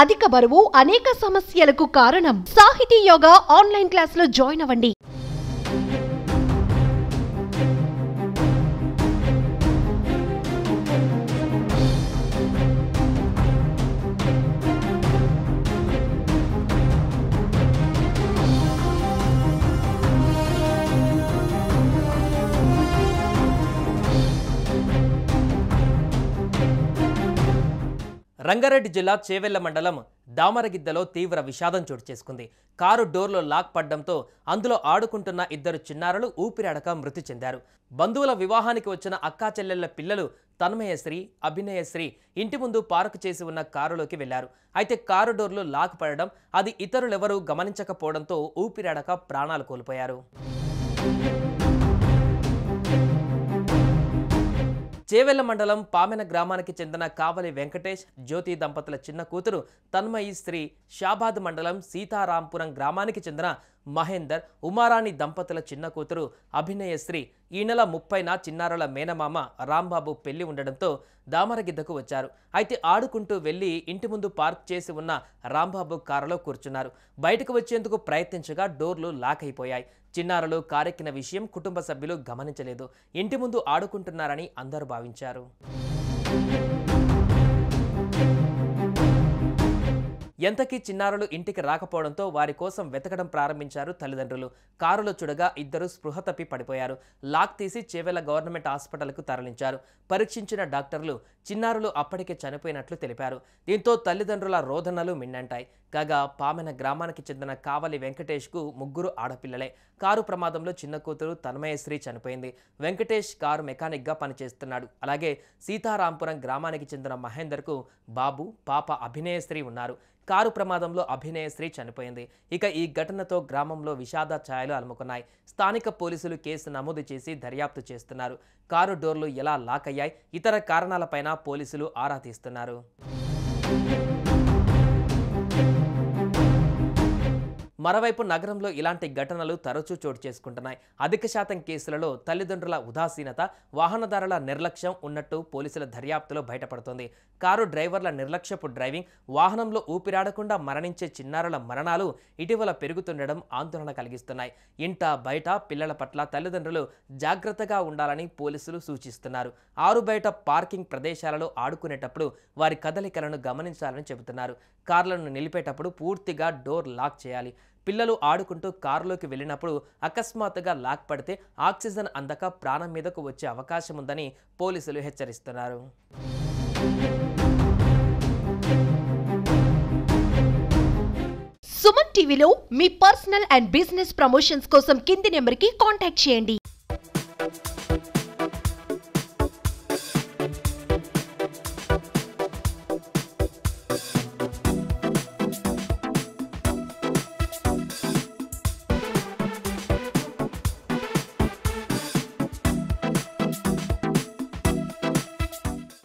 అధిక బరువు అనేక సమస్యలకు కారణం. సాహితీ యోగా ఆన్లైన్ క్లాసులో జాయిన్ అవ్వండి. రంగారెడ్డి జిల్లా చేవెళ్ల మండలం దామరగిద్దలో తీవ్ర విషాదం చోటు చేసుకుంది. కారు డోర్లో లాక్ పడ్డంతో అందులో ఆడుకుంటున్న ఇద్దరు చిన్నారులు ఊపిరాడక మృతి చెందారు. బంధువుల వివాహానికి వచ్చిన అక్కా చెల్లెళ్ల పిల్లలు తన్మయశ్రీ, అభినయశ్రీ ఇంటి ముందు పార్కు చేసి ఉన్న కారులోకి వెళ్లారు. అయితే కారు డోర్లు లాక్ పడడం, అది ఇతరులెవరూ గమనించకపోవడంతో ఊపిరాడక ప్రాణాలు కోల్పోయారు. చేవెళ్ల మండలం పామెన గ్రామానికి చెందిన కావలి వెంకటేష్, జ్యోతి దంపతుల చిన్న కూతురు తన్మయి శ్రీ, షాబాద్ మండలం సీతారాంపురం గ్రామానికి చెందిన మహేందర్, ఉమారాణి దంపతుల చిన్న కూతురు అభినయశ్రీ ఈ నెల 30న చిన్నారుల మేనమామ రాంబాబు పెళ్లి ఉండడంతో దామరగిద్దకు వచ్చారు. అయితే ఆడుకుంటూ వెళ్లి ఇంటి ముందు పార్క్ చేసి ఉన్న రాంబాబు కారులో కూర్చున్నారు. బయటకు వచ్చేందుకు ప్రయత్నించగా డోర్లు లాక్ అయిపోయాయి. చిన్నారులు కారెక్కిన విషయం కుటుంబ సభ్యులు గమనించలేదు. ఇంటి ముందు ఆడుకుంటున్నారని అందరూ భావించారు. ఎంతకీ చిన్నారులు ఇంటికి రాకపోవడంతో వారి కోసం వెతకడం ప్రారంభించారు తల్లిదండ్రులు. కారులో చూడగా ఇద్దరు స్పృహ తప్పి పడిపోయారు. లాక్ తీసి చేవెళ్ల గవర్నమెంట్ హాస్పిటల్కు తరలించారు. పరీక్షించిన డాక్టర్లు చిన్నారులు అప్పటికే చనిపోయినట్లు తెలిపారు. దీంతో తల్లిదండ్రుల రోదనలు మిన్నంటాయి. కాగా పామెన గ్రామానికి చెందిన కావలి వెంకటేష్కు 3 ఆడపిల్లలే. కారు ప్రమాదంలో చిన్న కూతురు తన్మయశ్రీ చనిపోయింది. వెంకటేష్ కారు మెకానిక్గా పనిచేస్తున్నాడు. అలాగే సీతారాంపురం గ్రామానికి చెందిన మహేందర్కు బాబు, పాప అభినయశ్రీ ఉన్నారు. కారు ప్రమాదంలో అభినయశ్రీ చనిపోయింది. ఇక ఈ ఘటనతో గ్రామంలో విషాద ఛాయలు అలుముకున్నాయి. స్థానిక పోలీసులు కేసు నమోదు చేసి దర్యాప్తు చేస్తున్నారు. కారు డోర్లు ఎలా లాక్ అయ్యాయి, ఇతర కారణాలపైన పోలీసులు ఆరా తీస్తున్నారు. మరోవైపు నగరంలో ఇలాంటి ఘటనలు తరచూ చోటు చేసుకుంటున్నాయి. అధిక శాతం కేసులలో తల్లిదండ్రుల ఉదాసీనత, వాహనదారుల నిర్లక్ష్యం ఉన్నట్టు పోలీసుల దర్యాప్తులో బయటపడుతోంది. కారు డ్రైవర్ల నిర్లక్ష్యపు డ్రైవింగ్, వాహనంలో ఊపిరాడకుండా మరణించే చిన్నారుల మరణాలు ఇటీవల పెరుగుతుండడం ఆందోళన కలిగిస్తున్నాయి. ఇంట బయట పిల్లల పట్ల తల్లిదండ్రులు జాగ్రత్తగా ఉండాలని పోలీసులు సూచిస్తున్నారు. ఆరు బయట పార్కింగ్ ప్రదేశాలలో ఆడుకునేటప్పుడు వారి కదలికలను గమనించాలని చెబుతున్నారు. కార్లను నిలిపేటప్పుడు పూర్తిగా డోర్ లాక్ చేయాలి. పిల్లలు ఆడుకుంటూ కారులోకి వెళ్ళినప్పుడు అకస్మాత్తుగా లాక్ పడితే ఆక్సిజన్ అందక ప్రాణం మీదకు వచ్చే అవకాశం ఉందని పోలీసులు హెచ్చరిస్తున్నారు. సుమన్ టీవీలో మీ పర్సనల్ అండ్ బిజినెస్ ప్రమోషన్స్ కోసం కింది నెంబర్కి కాంటాక్ట్ చేయండి.